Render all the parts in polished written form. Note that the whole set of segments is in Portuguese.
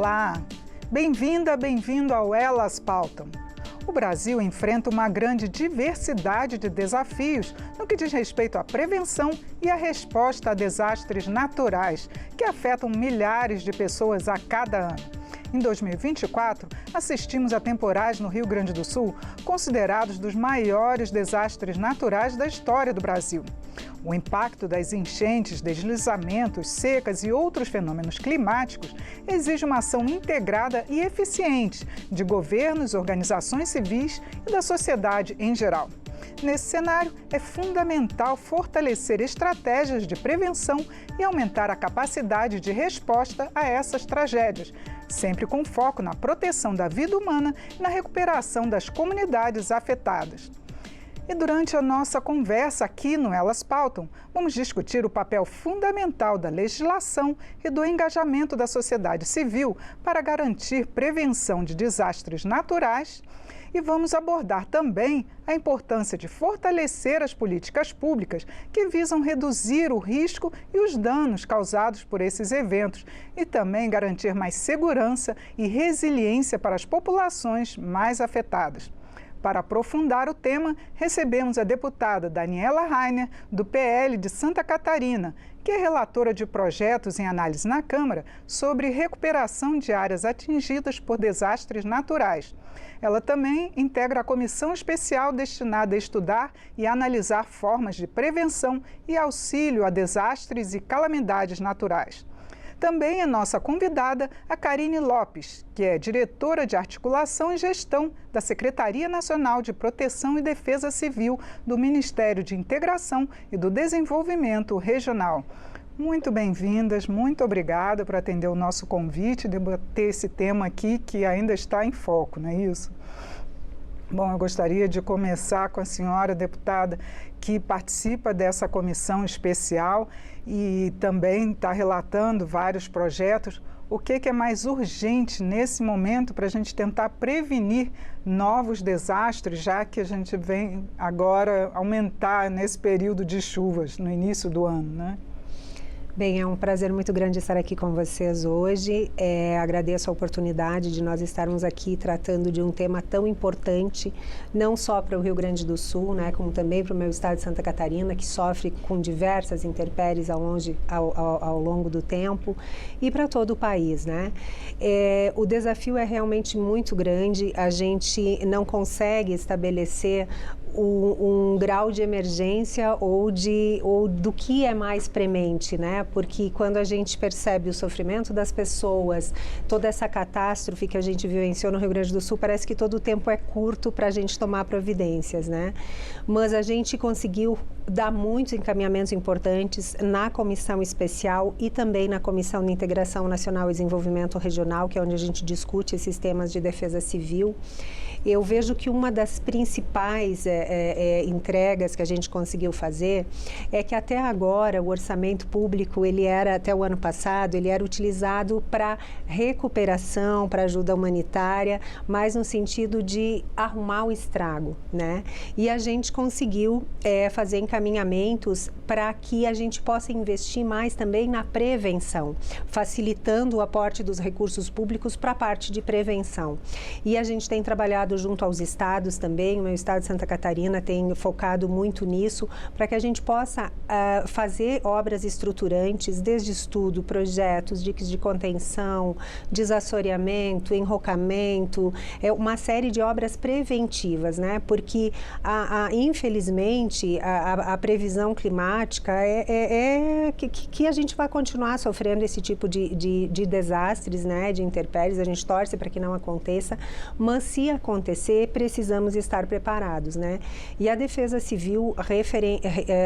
Olá! Bem-vinda, bem-vindo ao Elas Pautam. O Brasil enfrenta uma grande diversidade de desafios no que diz respeito à prevenção e à resposta a desastres naturais que afetam milhares de pessoas a cada ano. Em 2024, assistimos a temporais no Rio Grande do Sul, considerados dos maiores desastres naturais da história do Brasil. O impacto das enchentes, deslizamentos, secas e outros fenômenos climáticos exige uma ação integrada e eficiente de governos, organizações civis e da sociedade em geral. Nesse cenário, é fundamental fortalecer estratégias de prevenção e aumentar a capacidade de resposta a essas tragédias, sempre com foco na proteção da vida humana e na recuperação das comunidades afetadas. E durante a nossa conversa aqui no Elas Pautam, vamos discutir o papel fundamental da legislação e do engajamento da sociedade civil para garantir prevenção de desastres naturais. E vamos abordar também a importância de fortalecer as políticas públicas que visam reduzir o risco e os danos causados por esses eventos e também garantir mais segurança e resiliência para as populações mais afetadas. Para aprofundar o tema, recebemos a deputada Daniela Rainer, do PL de Santa Catarina, que é relatora de projetos em análise na Câmara sobre recuperação de áreas atingidas por desastres naturais. Ela também integra a comissão especial destinada a estudar e analisar formas de prevenção e auxílio a desastres e calamidades naturais. Também é nossa convidada a Karine Lopes, que é diretora de Articulação e Gestão da Secretaria Nacional de Proteção e Defesa Civil do Ministério de Integração e do Desenvolvimento Regional. Muito bem-vindas, muito obrigada por atender o nosso convite e debater esse tema aqui que ainda está em foco, não é isso? Bom, eu gostaria de começar com a senhora deputada que participa dessa comissão especial e também está relatando vários projetos. O que é mais urgente nesse momento para a gente tentar prevenir novos desastres, já que a gente vem agora aumentar nesse período de chuvas, no início do ano, né? Bem, é um prazer muito grande estar aqui com vocês hoje. Agradeço a oportunidade de nós estarmos aqui tratando de um tema tão importante, não só para o Rio Grande do Sul, né, como também para o meu estado de Santa Catarina, que sofre com diversas intempéries ao longo do tempo, e para todo o país, né? O desafio é realmente muito grande, a gente não consegue estabelecer um grau de emergência ou do que é mais premente, né? Porque quando a gente percebe o sofrimento das pessoas, toda essa catástrofe que a gente vivenciou no Rio Grande do Sul, parece que todo o tempo é curto para a gente tomar providências, né? Mas a gente conseguiu dar muitos encaminhamentos importantes na comissão especial e também na Comissão de Integração Nacional e Desenvolvimento Regional, que é onde a gente discute esses temas de defesa civil. Eu vejo que uma das principais entregas que a gente conseguiu fazer é que até agora o orçamento público, até o ano passado, ele era utilizado para recuperação, para ajuda humanitária, mas no sentido de arrumar o estrago, né? E a gente conseguiu fazer encaminhamentos para que a gente possa investir mais também na prevenção, facilitando o aporte dos recursos públicos para a parte de prevenção. E a gente tem trabalhado junto aos estados também, o meu estado de Santa Catarina tem focado muito nisso, para que a gente possa fazer obras estruturantes, desde estudo, projetos, diques de contenção, desassoreamento, enrocamento, uma série de obras preventivas, né? Porque, infelizmente, a previsão climática que a gente vai continuar sofrendo esse tipo de desastres, né? De intempéries, a gente torce para que não aconteça, mas se acontecer, precisamos estar preparados, né? E a Defesa Civil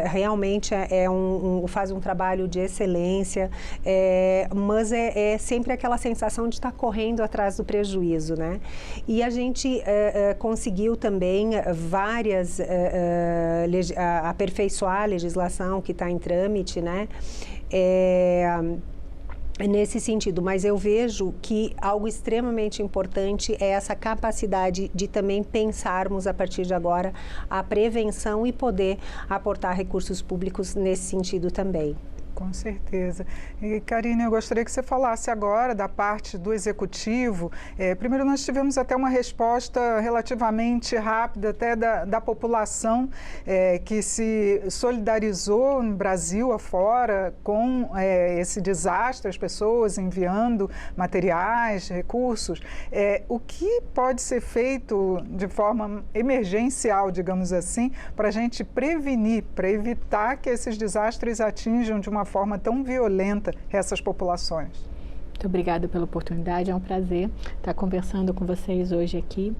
realmente faz um trabalho de excelência, mas é sempre aquela sensação de estar correndo atrás do prejuízo, né? E a gente conseguiu também aperfeiçoar a legislação que está em trâmite, né? Nesse sentido, mas eu vejo que algo extremamente importante é essa capacidade de também pensarmos a partir de agora a prevenção e poder aportar recursos públicos nesse sentido também. Com certeza. E, Karine, eu gostaria que você falasse agora da parte do Executivo. Primeiro, nós tivemos até uma resposta relativamente rápida até da população que se solidarizou no Brasil afora com esse desastre, as pessoas enviando materiais, recursos. O que pode ser feito de forma emergencial, digamos assim, para a gente prevenir, para evitar que esses desastres atinjam de uma forma tão violenta essas populações? Muito obrigada pela oportunidade, é um prazer estar conversando com vocês hoje aqui.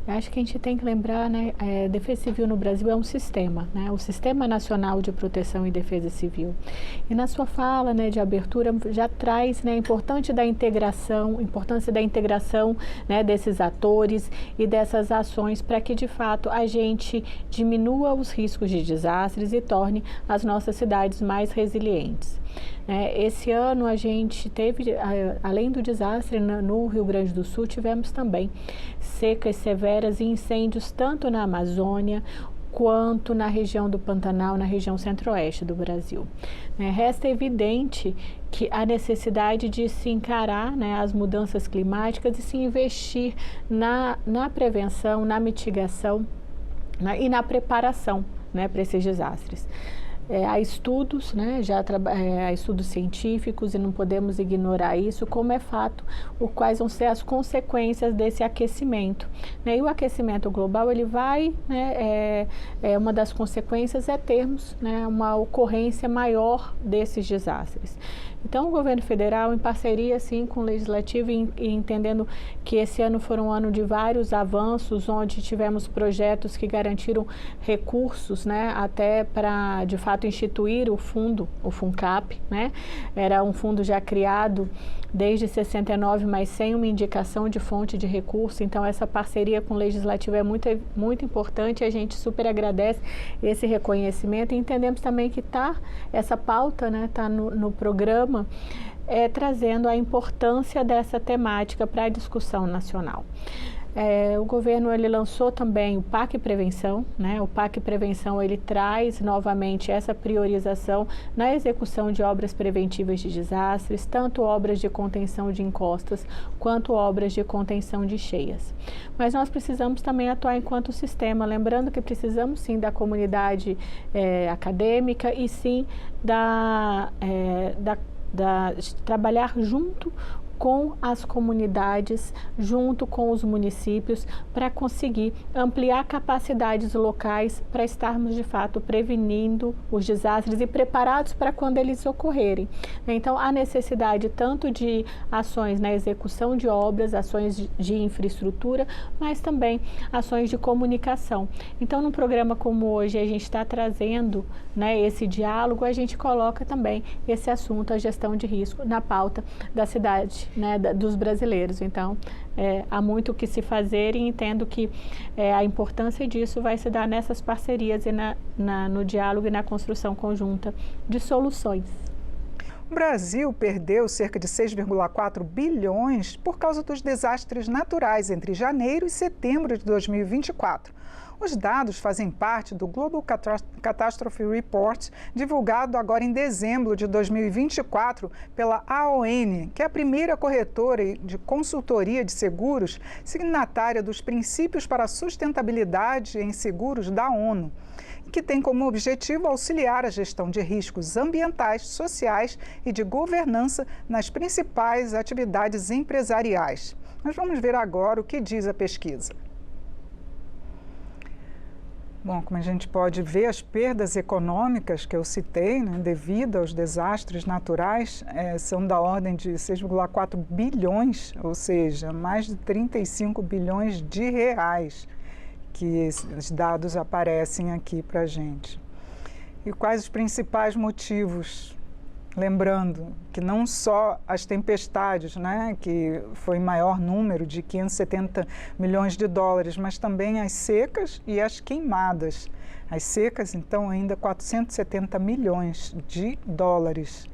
Eu acho que a gente tem que lembrar, né, Defesa Civil no Brasil é um sistema, né, o Sistema Nacional de Proteção e Defesa Civil. E na sua fala, né, de abertura já traz, né, a importância da integração, né, desses atores e dessas ações para que de fato a gente diminua os riscos de desastres e torne as nossas cidades mais resilientes. Esse ano a gente teve, além do desastre no Rio Grande do Sul, tivemos também secas severas e incêndios tanto na Amazônia quanto na região do Pantanal, na região centro-oeste do Brasil. Resta evidente que a necessidade de se encarar, né, as mudanças climáticas e se investir na prevenção, na mitigação, né, e na preparação, né, para esses desastres. Há estudos, né, há estudos científicos e não podemos ignorar isso, como é fato, quais vão ser as consequências desse aquecimento. E o aquecimento global, ele vai, né, uma das consequências é termos, né, uma ocorrência maior desses desastres. Então, o governo federal, em parceria assim, com o Legislativo, e entendendo que esse ano foi um ano de vários avanços, onde tivemos projetos que garantiram recursos, né, até para, de fato, instituir o fundo, o FUNCAP, né? Era um fundo já criado desde 69, mas sem uma indicação de fonte de recurso. Então, essa parceria com o Legislativo é muito importante. A gente super agradece esse reconhecimento e entendemos também que essa pauta, né, está no programa, trazendo a importância dessa temática para a discussão nacional. O governo ele lançou também o PAC Prevenção, né? O PAC Prevenção ele traz novamente essa priorização na execução de obras preventivas de desastres, tanto obras de contenção de encostas quanto obras de contenção de cheias. Mas nós precisamos também atuar enquanto sistema, lembrando que precisamos sim da comunidade acadêmica e sim de trabalhar junto com as comunidades, junto com os municípios, para conseguir ampliar capacidades locais para estarmos, de fato, prevenindo os desastres e preparados para quando eles ocorrerem. Então, há necessidade tanto de ações na execução de obras, ações de infraestrutura, mas também ações de comunicação. Então, num programa como hoje, a gente está trazendo, né, esse diálogo, a gente coloca também esse assunto, a gestão de risco, na pauta da cidade, né, dos brasileiros. Então, há muito o que se fazer e entendo que a importância disso vai se dar nessas parcerias e no diálogo e na construção conjunta de soluções. O Brasil perdeu cerca de 6,4 bilhões por causa dos desastres naturais entre janeiro e setembro de 2024. Os dados fazem parte do Global Catastrophe Report, divulgado agora em dezembro de 2024 pela AON, que é a primeira corretora de consultoria de seguros signatária dos Princípios para a Sustentabilidade em Seguros da ONU, que tem como objetivo auxiliar a gestão de riscos ambientais, sociais e de governança nas principais atividades empresariais. Nós vamos ver agora o que diz a pesquisa. Bom, como a gente pode ver, as perdas econômicas que eu citei, né, devido aos desastres naturais, são da ordem de 6,4 bilhões, ou seja, mais de 35 bilhões de reais, que esses dados aparecem aqui para a gente. E quais os principais motivos? Lembrando que não só as tempestades, né, que foi maior número de 570 milhões de dólares, mas também as secas e as queimadas. As secas, então, ainda 470 milhões de dólares.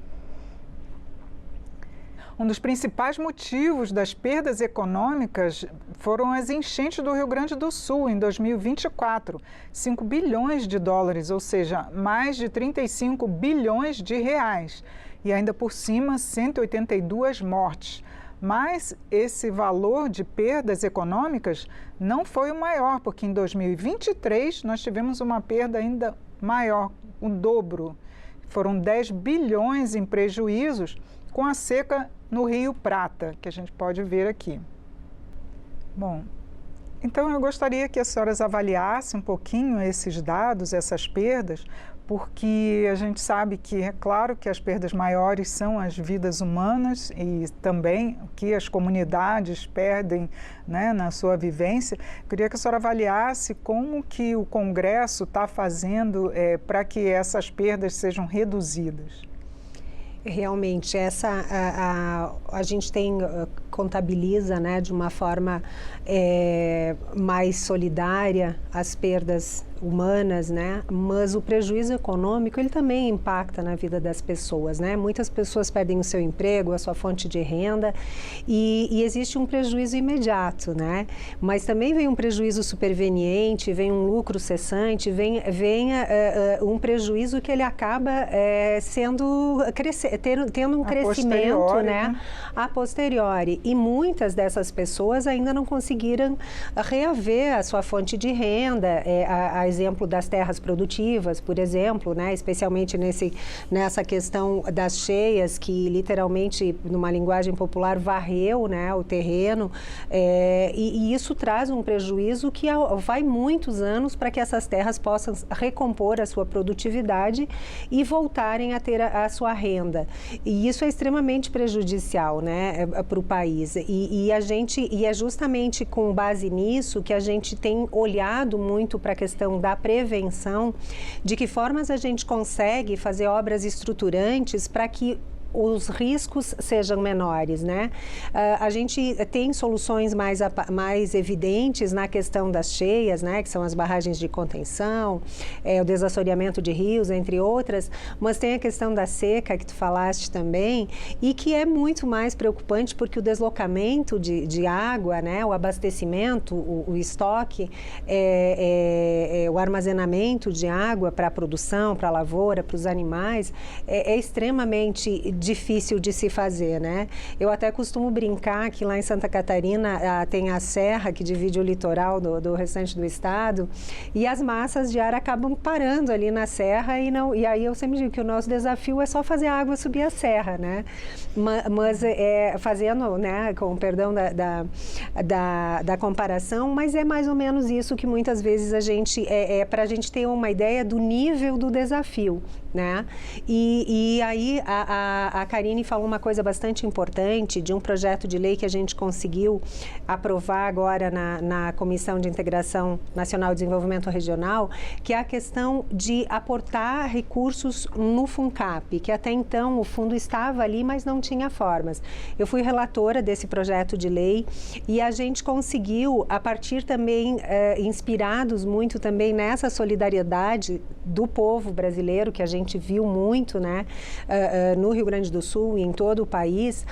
Um dos principais motivos das perdas econômicas foram as enchentes do Rio Grande do Sul em 2024, 5 bilhões de dólares, ou seja, mais de 35 bilhões de reais. E ainda por cima, 182 mortes. Mas esse valor de perdas econômicas não foi o maior, porque em 2023 nós tivemos uma perda ainda maior, o dobro. Foram 10 bilhões em prejuízos com a seca no Rio Prata, que a gente pode ver aqui. Bom, então eu gostaria que as senhoras avaliassem um pouquinho esses dados, essas perdas, porque a gente sabe que é claro que as perdas maiores são as vidas humanas e também o que as comunidades perdem, né, na sua vivência. Eu queria que a senhora avaliasse como que o Congresso está fazendo para que essas perdas sejam reduzidas. Realmente, a gente contabiliza, né, de uma forma mais solidária as perdas humanas, né? Mas o prejuízo econômico, ele também impacta na vida das pessoas, né? Muitas pessoas perdem o seu emprego, a sua fonte de renda e existe um prejuízo imediato, né? Mas também vem um prejuízo superveniente, vem um lucro cessante, vem um prejuízo que ele acaba tendo um crescimento, né? A posteriori. E muitas dessas pessoas ainda não conseguiram reaver a sua fonte de renda, a exemplo das terras produtivas, por exemplo, né? Especialmente nessa questão das cheias, que literalmente, numa linguagem popular, varreu, né, o terreno, e isso traz um prejuízo que vai muitos anos para que essas terras possam recompor a sua produtividade e voltarem a ter a sua renda. E isso é extremamente prejudicial, né, para o país. E é justamente com base nisso que a gente tem olhado muito para a questão da prevenção, de que formas a gente consegue fazer obras estruturantes para que os riscos sejam menores, né? A gente tem soluções mais evidentes na questão das cheias, né? Que são as barragens de contenção, o desassoreamento de rios, entre outras, mas tem a questão da seca, que tu falaste também, e que é muito mais preocupante porque o deslocamento de água, né? O abastecimento, o estoque, o armazenamento de água para a produção, para a lavoura, para os animais, é extremamente difícil de se fazer, né? Eu até costumo brincar que lá em Santa Catarina tem a serra que divide o litoral do restante do estado e as massas de ar acabam parando ali na serra e aí eu sempre digo que o nosso desafio é só fazer a água subir a serra, né? Mas fazendo, né, com perdão da comparação, mas é mais ou menos isso que muitas vezes a gente, para a gente ter uma ideia do nível do desafio, né? E aí a Karine falou uma coisa bastante importante de um projeto de lei que a gente conseguiu aprovar agora na Comissão de Integração Nacional e Desenvolvimento Regional, que é a questão de aportar recursos no FUNCAP, que até então o fundo estava ali, mas não tinha formas. Eu fui relatora desse projeto de lei e a gente conseguiu, a partir também, inspirados muito também nessa solidariedade do povo brasileiro, que a gente viu muito, né, no Rio Grande do Sul e em todo o país,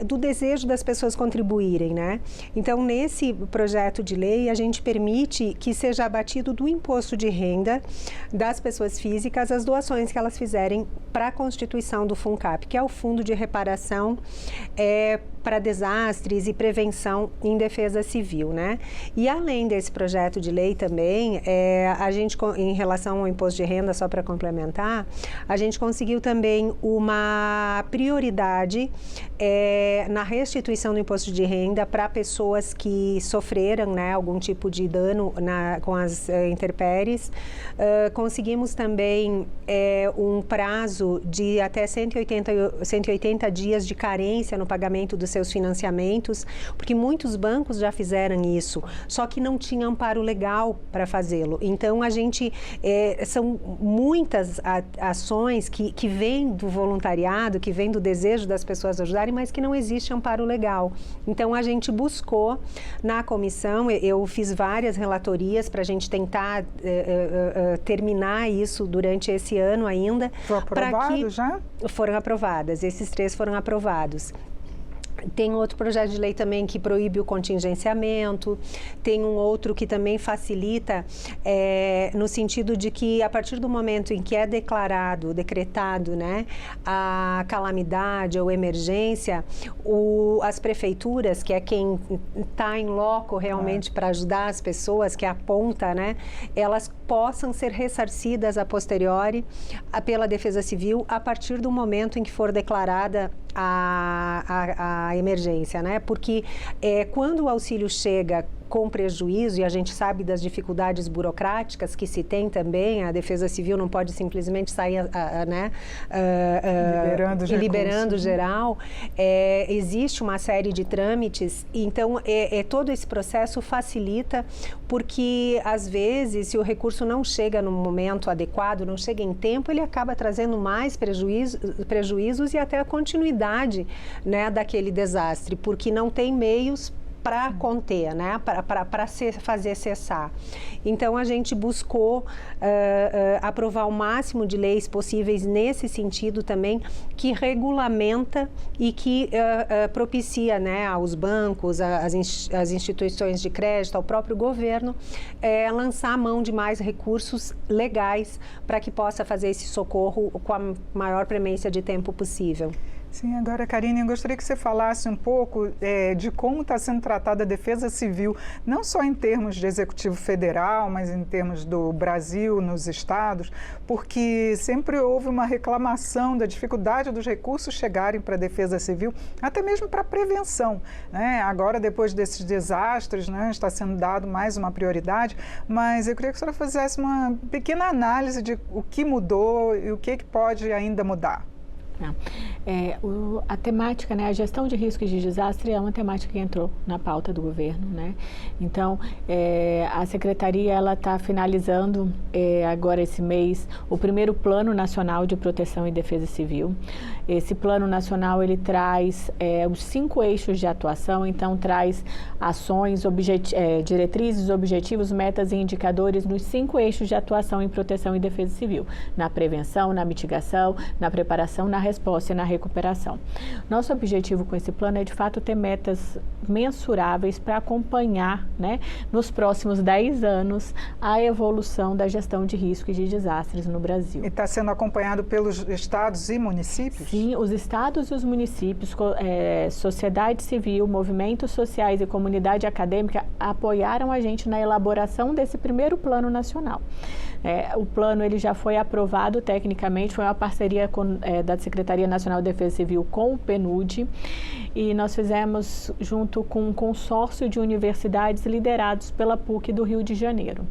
do desejo das pessoas contribuírem, né? Então, nesse projeto de lei, a gente permite que seja abatido do imposto de renda das pessoas físicas as doações que elas fizerem para a constituição do FUNCAP, que é o Fundo de Reparação para Desastres e Prevenção em Defesa Civil, né? E além desse projeto de lei também, a gente, em relação ao imposto de renda, só para complementar, a gente conseguiu também uma prioridade na restituição do imposto de renda para pessoas que sofreram, né, algum tipo de dano com as intempéries. Conseguimos também um prazo de até 180 dias de carência no pagamento dos seus financiamentos, porque muitos bancos já fizeram isso, só que não tinha amparo legal para fazê-lo. Então, a gente, são muitas ações que vêm do voluntariado, que vêm do desejo das pessoas ajudarem, mas que não existe amparo legal. Então, a gente buscou na comissão, eu fiz várias relatorias para a gente tentar terminar isso durante esse ano ainda. Foi aprovado já? Foram aprovadas, esses 3 foram aprovados. Tem outro projeto de lei também que proíbe o contingenciamento, tem um outro que também facilita no sentido de que a partir do momento em que é decretado, né, a calamidade ou emergência, as prefeituras, que é quem está em loco realmente para ajudar as pessoas, que é a ponta, né, elas possam ser ressarcidas a posteriori pela Defesa Civil a partir do momento em que for declarada a emergência, né? Porque quando o auxílio chega com prejuízo, e a gente sabe das dificuldades burocráticas que se tem também, a Defesa Civil não pode simplesmente sair liberando geral, existe uma série de trâmites, então todo esse processo facilita, porque às vezes, se o recurso não chega no momento adequado, não chega em tempo, ele acaba trazendo mais prejuízos e até a continuidade, né, daquele desastre, porque não tem meios para conter, né? Para fazer cessar. Então, a gente buscou aprovar o máximo de leis possíveis nesse sentido também, que regulamenta e que propicia, né, aos bancos, às instituições de crédito, ao próprio governo, lançar a mão de mais recursos legais para que possa fazer esse socorro com a maior premência de tempo possível. Sim, agora, Karine, eu gostaria que você falasse um pouco de como está sendo tratada a Defesa Civil, não só em termos de Executivo Federal, mas em termos do Brasil, nos estados, porque sempre houve uma reclamação da dificuldade dos recursos chegarem para a Defesa Civil, até mesmo para a prevenção, né? Agora, depois desses desastres, né, está sendo dado mais uma prioridade, mas eu queria que a senhora fizesse uma pequena análise de o que mudou e o que pode ainda mudar. A temática, né, a gestão de riscos de desastre é uma temática que entrou na pauta do governo, né? Então, a Secretaria ela está finalizando agora esse mês o primeiro Plano Nacional de Proteção e Defesa Civil. Esse Plano Nacional ele traz os 5 eixos de atuação, então traz ações, diretrizes, objetivos, metas e indicadores nos 5 eixos de atuação em proteção e defesa civil, na prevenção, na mitigação, na preparação, na resposta e na recuperação. Nosso objetivo com esse plano é, de fato, ter metas mensuráveis para acompanhar, né, nos próximos 10 anos, a evolução da gestão de riscos e de desastres no Brasil. E está sendo acompanhado pelos estados e municípios? Sim, os estados e os municípios, sociedade civil, movimentos sociais e comunidade acadêmica apoiaram a gente na elaboração desse primeiro plano nacional. O plano ele já foi aprovado tecnicamente, foi uma parceria da Secretaria Nacional de Defesa Civil com o PNUD, e nós fizemos junto com um consórcio de universidades liderados pela PUC do Rio de Janeiro.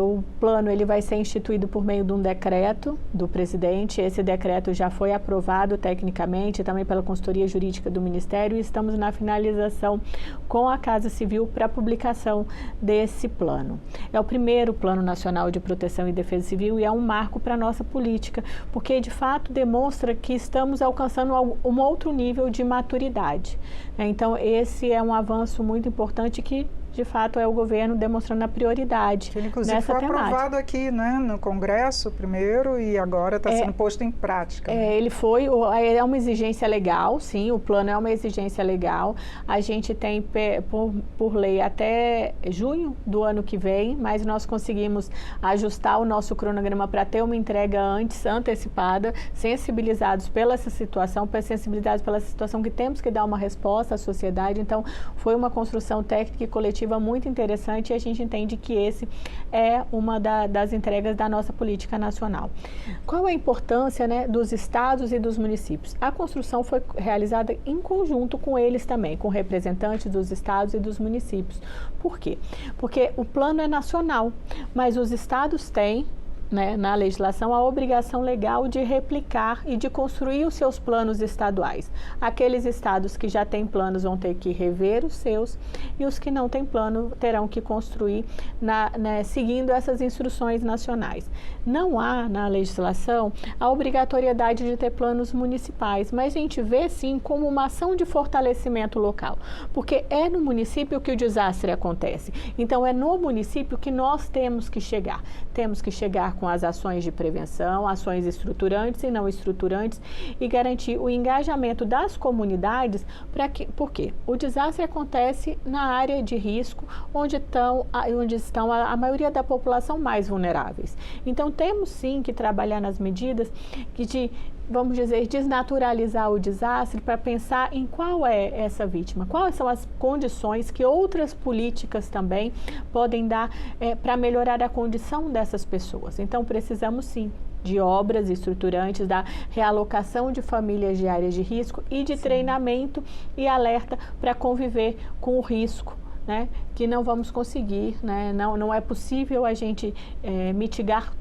O plano ele vai ser instituído por meio de um decreto do presidente. Esse decreto já foi aprovado tecnicamente, também pela consultoria jurídica do Ministério, e estamos na finalização com a Casa Civil para publicação desse plano. É o primeiro Plano Nacional de Proteção e Defesa Civil e é um marco para a nossa política, porque de fato demonstra que estamos alcançando um outro nível de maturidade. Então, esse é um avanço muito importante que, de fato, é o governo demonstrando a prioridade. Ele, inclusive, foi aprovado aqui, né, no Congresso primeiro e agora está sendo posto em prática. Né? Ele foi, é uma exigência legal, sim, o plano é uma exigência legal. A gente tem, por lei, até junho do ano que vem, mas nós conseguimos ajustar o nosso cronograma para ter uma entrega antecipada, sensibilizados pela essa situação que temos que dar uma resposta à sociedade. Então, foi uma construção técnica e coletiva muito interessante, e a gente entende que esse é uma das entregas da nossa política nacional. Qual a importância, né, dos estados e dos municípios? A construção foi realizada em conjunto com eles também, com representantes dos estados e dos municípios. Por quê? Porque o plano é nacional, mas os estados têm, né, na legislação, a obrigação legal de replicar e de construir os seus planos estaduais. Aqueles estados que já têm planos vão ter que rever os seus, e os que não têm plano terão que construir seguindo essas instruções nacionais. Não há na legislação a obrigatoriedade de ter planos municipais, mas a gente vê sim como uma ação de fortalecimento local, porque é no município que o desastre acontece. Então é no município que nós temos que chegar com as ações de prevenção, ações estruturantes e não estruturantes, e garantir o engajamento das comunidades, porque o desastre acontece na área de risco, onde estão a maioria da população mais vulneráveis. Então, temos sim que trabalhar nas medidas de, vamos dizer, desnaturalizar o desastre para pensar em qual é essa vítima, quais são as condições que outras políticas também podem dar para melhorar a condição dessas pessoas. Então, precisamos sim de obras estruturantes, da realocação de famílias de áreas de risco e de treinamento e alerta para conviver com o risco, né, que não vamos conseguir, né, não é possível a gente mitigar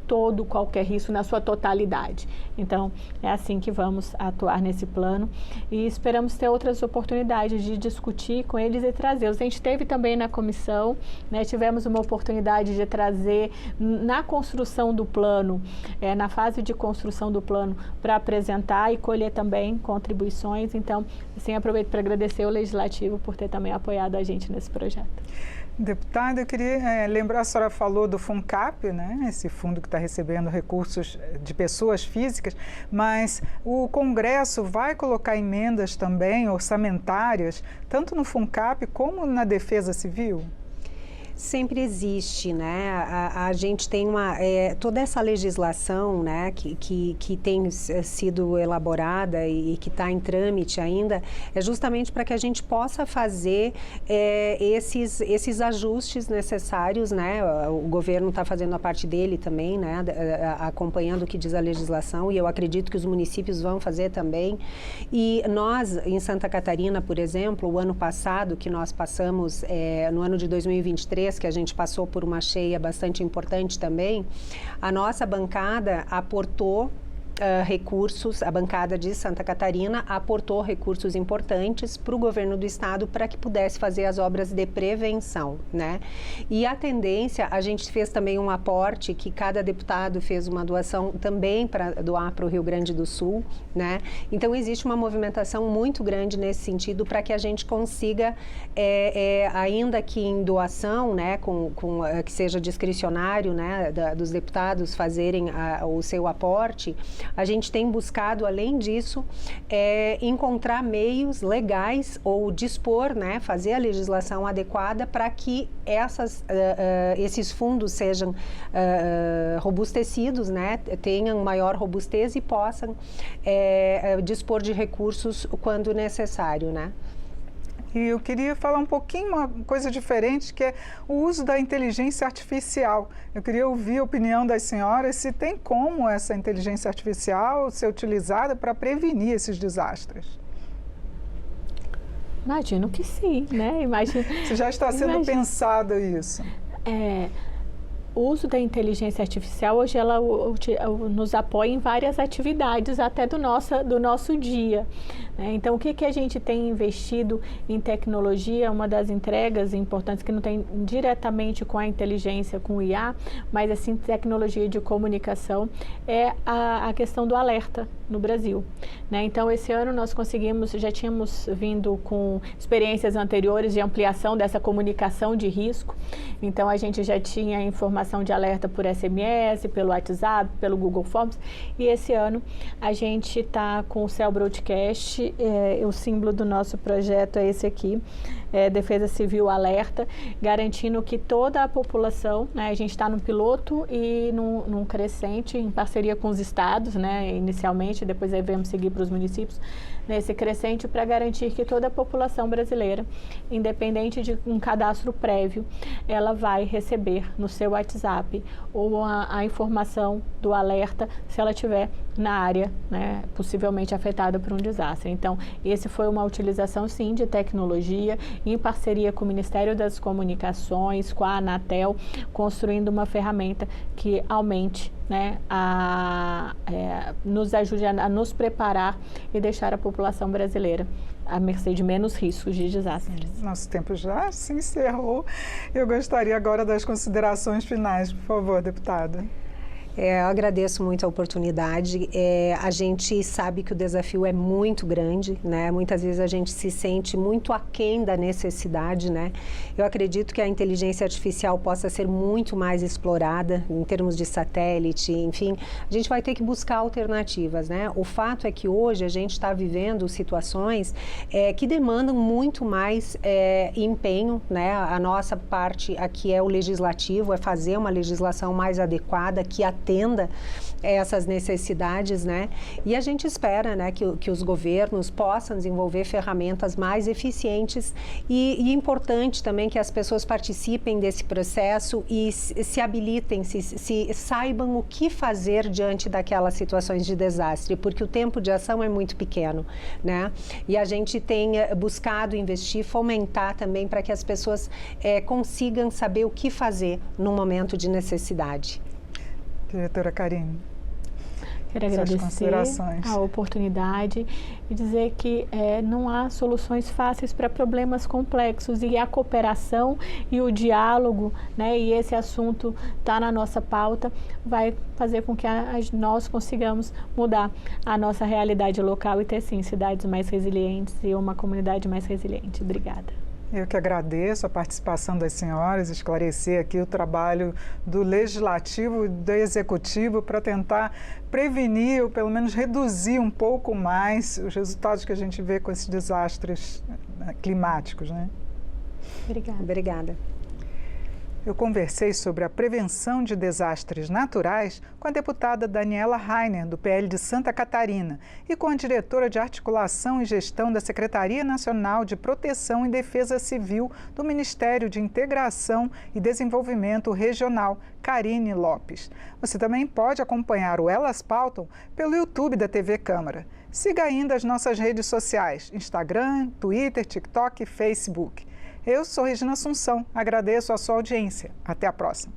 qualquer risco na sua totalidade. Então, é assim que vamos atuar nesse plano e esperamos ter outras oportunidades de discutir com eles e trazê-los. A gente teve também na comissão, né, tivemos uma oportunidade de trazer na construção do plano, na fase de construção do plano, para apresentar e colher também contribuições. Então, assim, aproveito para agradecer o Legislativo por ter também apoiado a gente nesse projeto. Deputada, eu queria lembrar, a senhora falou do FUNCAP, né, esse fundo que está recebendo recursos de pessoas físicas, mas o Congresso vai colocar emendas também orçamentárias, tanto no FUNCAP como na Defesa Civil? Sempre existe, né? A gente tem toda essa legislação, né, que tem sido elaborada e que está em trâmite ainda, é justamente para que a gente possa fazer esses ajustes necessários, né? O governo está fazendo a parte dele também, né, acompanhando o que diz a legislação, e eu acredito que os municípios vão fazer também. E nós, em Santa Catarina, por exemplo, o ano passado que nós passamos, no ano de 2023, que a gente passou por uma cheia bastante importante também, a nossa bancada aportou recursos, a bancada de Santa Catarina aportou recursos importantes para o governo do estado para que pudesse fazer as obras de prevenção, né? E a tendência, a gente fez também um aporte, que cada deputado fez uma doação também para doar para o Rio Grande do Sul, né? Então, existe uma movimentação muito grande nesse sentido para que a gente consiga, ainda que em doação, né, que seja discricionário, né, dos deputados fazerem o seu aporte, a gente tem buscado, além disso, encontrar meios legais ou dispor, né, fazer a legislação adequada para que esses fundos sejam robustecidos, né, tenham maior robustez e possam dispor de recursos quando necessário, né? E eu queria falar um pouquinho, uma coisa diferente, que é o uso da inteligência artificial. Eu queria ouvir a opinião das senhoras, se tem como essa inteligência artificial ser utilizada para prevenir esses desastres. Imagino que sim, né? Se já está sendo pensado isso. O uso da inteligência artificial, hoje, ela nos apoia em várias atividades, até do nosso dia. Né? Então, o que a gente tem investido em tecnologia, uma das entregas importantes, que não tem diretamente com a inteligência, com o IA, mas assim, tecnologia de comunicação, é a questão do alerta no Brasil. Né? Então, esse ano nós já tínhamos vindo com experiências anteriores de ampliação dessa comunicação de risco. Então, a gente já tinha informação de alerta por SMS, pelo WhatsApp, pelo Google Forms, e esse ano a gente está com o Cell Broadcast, o símbolo do nosso projeto é esse aqui, Defesa Civil Alerta, garantindo que toda a população, né, a gente está no piloto e num crescente, em parceria com os estados, né, inicialmente, depois aí vamos seguir para os municípios, nesse crescente, para garantir que toda a população brasileira, independente de um cadastro prévio, ela vai receber no seu WhatsApp ou a informação do alerta se ela estiver na área, né, possivelmente afetada por um desastre. Então, esse foi uma utilização, sim, de tecnologia, em parceria com o Ministério das Comunicações, com a Anatel, construindo uma ferramenta que aumente, né, nos ajude a nos preparar e deixar a população brasileira à mercê de menos riscos de desastres. Nosso tempo já se encerrou. Eu gostaria agora das considerações finais, por favor, deputada. Eu agradeço muito a oportunidade. A gente sabe que o desafio é muito grande, né? Muitas vezes a gente se sente muito aquém da necessidade, né? Eu acredito que a inteligência artificial possa ser muito mais explorada em termos de satélite, enfim. A gente vai ter que buscar alternativas, né? O fato é que hoje a gente está vivendo situações que demandam muito mais empenho, né? A nossa parte aqui é o legislativo, é fazer uma legislação mais adequada, que atenda essas necessidades, né? E a gente espera, né, que os governos possam desenvolver ferramentas mais eficientes e importante também que as pessoas participem desse processo e se habilitem, se saibam o que fazer diante daquelas situações de desastre, porque o tempo de ação é muito pequeno, né? E a gente tem buscado investir, fomentar também para que as pessoas consigam saber o que fazer no momento de necessidade. Diretora Karine. Quero agradecer a oportunidade e dizer que não há soluções fáceis para problemas complexos e a cooperação e o diálogo, né, e esse assunto está na nossa pauta, vai fazer com que nós consigamos mudar a nossa realidade local e ter, sim, cidades mais resilientes e uma comunidade mais resiliente. Obrigada. Eu que agradeço a participação das senhoras, esclarecer aqui o trabalho do Legislativo e do Executivo para tentar prevenir ou pelo menos reduzir um pouco mais os resultados que a gente vê com esses desastres climáticos, né? Obrigada. Obrigada. Eu conversei sobre a prevenção de desastres naturais com a deputada Daniela Rainer, do PL de Santa Catarina, e com a diretora de Articulação e Gestão da Secretaria Nacional de Proteção e Defesa Civil do Ministério de Integração e Desenvolvimento Regional, Karine Lopes. Você também pode acompanhar o Elas Pautam pelo YouTube da TV Câmara. Siga ainda as nossas redes sociais, Instagram, Twitter, TikTok e Facebook. Eu sou Regina Assunção, agradeço a sua audiência. Até a próxima.